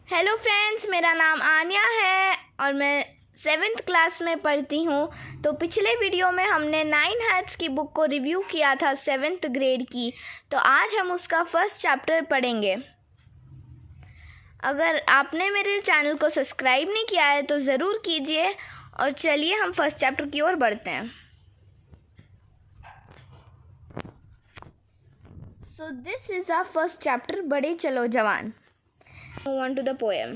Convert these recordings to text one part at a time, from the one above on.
Hello friends, मेरा नाम आन्या है और मैं 7th क्लास में पढ़ती हूँ। तो पिछले वीडियो में हमने 9 हैट्स की बुक को रिव्यू किया था 7th ग्रेड की। तो आज हम उसका फर्स्ट चैप्टर पढ़ेंगे। अगर आपने मेरे चैनल को सब्सक्राइब नहीं किया है तो ज़रूर कीजिए और चलिए हम फर्स्ट चैप्टर की ओर बढ़ते हैं। So this is our first chapter, बड़े चलो जवान। Move on to the poem.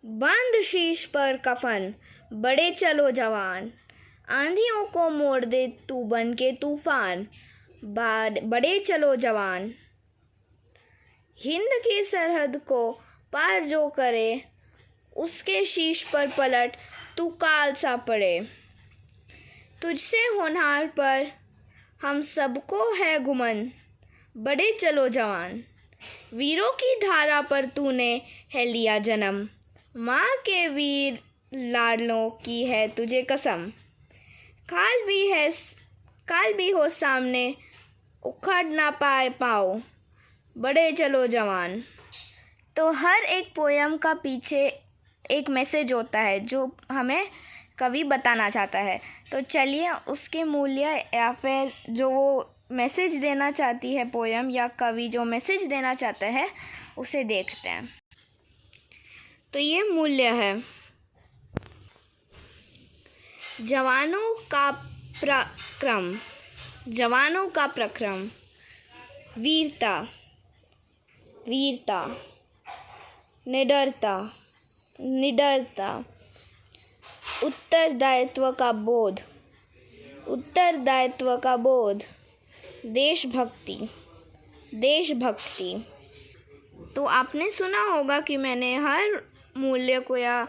बंद शीश पर कफन, बड़े चलो जवान, आंधियों को मोड़ दे तू बन के तूफान, बड़े चलो जवान। हिंद की सरहद को पार जो करे, उसके शीश पर पलट तू काल सा पड़े। तुझसे होनहार पर हम सबको है गुमन, बड़े चलो जवान। वीरों की धारा पर तूने है लिया जन्म, माँ के वीर लाडलों की है तुझे कसम। काल भी हो सामने उखड़ ना पाए पाओ, बड़े चलो जवान। तो हर एक पोयम का पीछे एक मैसेज होता है जो हमें कवि बताना चाहता है। तो चलिए उसके मूल्य या फिर जो वो मैसेज देना चाहती है पोयम या कवि जो मैसेज देना चाहता है उसे देखते हैं। तो ये मूल्य है, जवानों का प्रक्रम, वीरता, निडरता, उत्तरदायित्व का बोध, देशभक्ति। तो आपने सुना होगा कि मैंने हर मूल्य को या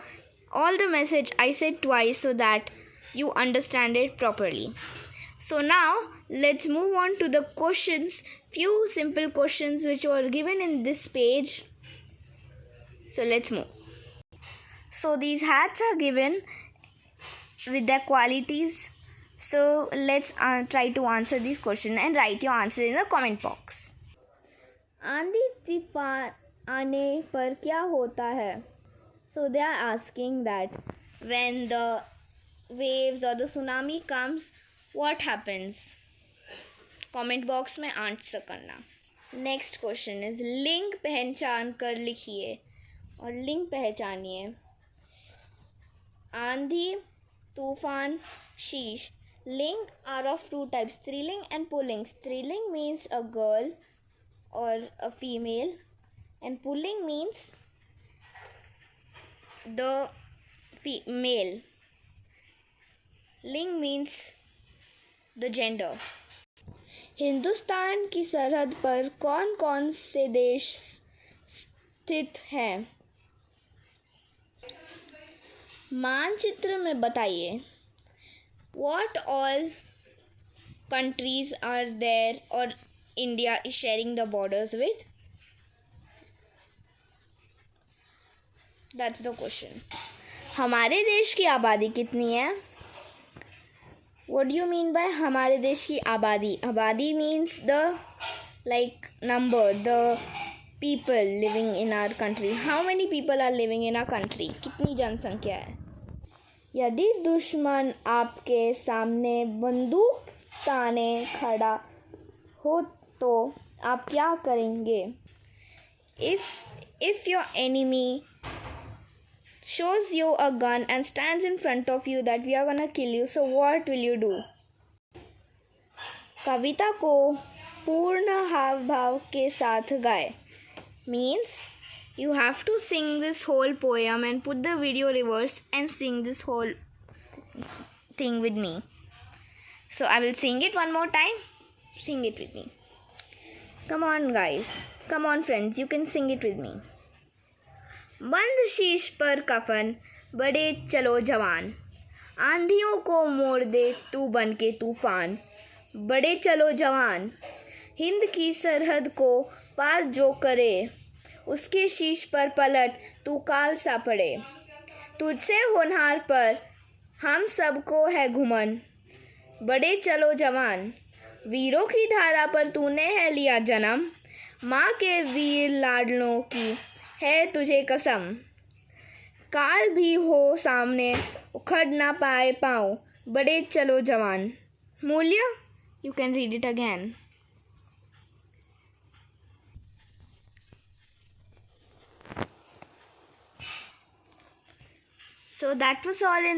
all the message I said twice so that you understand it properly. So now let's move on to the questions, few simple questions which were given in this page. So let's move. So these hats are given with their qualities. So let's try to answer this question and write your answer in the comment box. आंधी तूफान आने पर क्या होता है? So they are asking that when the waves or the tsunami comes, what happens? Comment box में answer करना. Next question is लिंग पहचान कर लिखिए और लिंग पहचानिए. आंधी, तूफान, शीश. Ling are of two types, striling and pulling. Striling means a girl or a female and pulling means the male. Ling means the gender. Hindustan की सरहद पर कौन कौन से देश स्थित हैं? मानचित्र में बताइए. What all countries are there or India is sharing the borders with? That's the question. हमारे देश की आबादी कितनी है? What do you mean by हमारे देश की आबादी? आबादी means the number, the people living in our country. How many people are living in our country? कितनी जनसंख्या है? यदि दुश्मन आपके सामने बंदूक ताने खड़ा हो तो आप क्या करेंगे? If your enemy shows you a gun and stands in front of you that we are gonna kill you, so what will you do? कविता को पूर्ण हाव भाव के साथ गाए. Means you have to sing this whole poem and put the video reverse and sing this whole thing with me. So I will sing it one more time. Sing it with me. Come on guys. Come on friends. You can sing it with me. बंद शीश पर कफन, बड़े चलो जवान, आंधियों को मोड़ दे तू बन के तूफान, बड़े चलो जवान। हिंद की सरहद को पार जो करे, उसके शीश पर पलट तू काल सा पड़े। तुझसे होनहार पर हम सबको है घुमन, बड़े चलो जवान। वीरों की धारा पर तूने है लिया जन्म, माँ के वीर लाडलों की है तुझे कसम, काल भी हो सामने उखड़ ना पाए पाँव, बड़े चलो जवान. मूल्य, you can read it again. So that was all in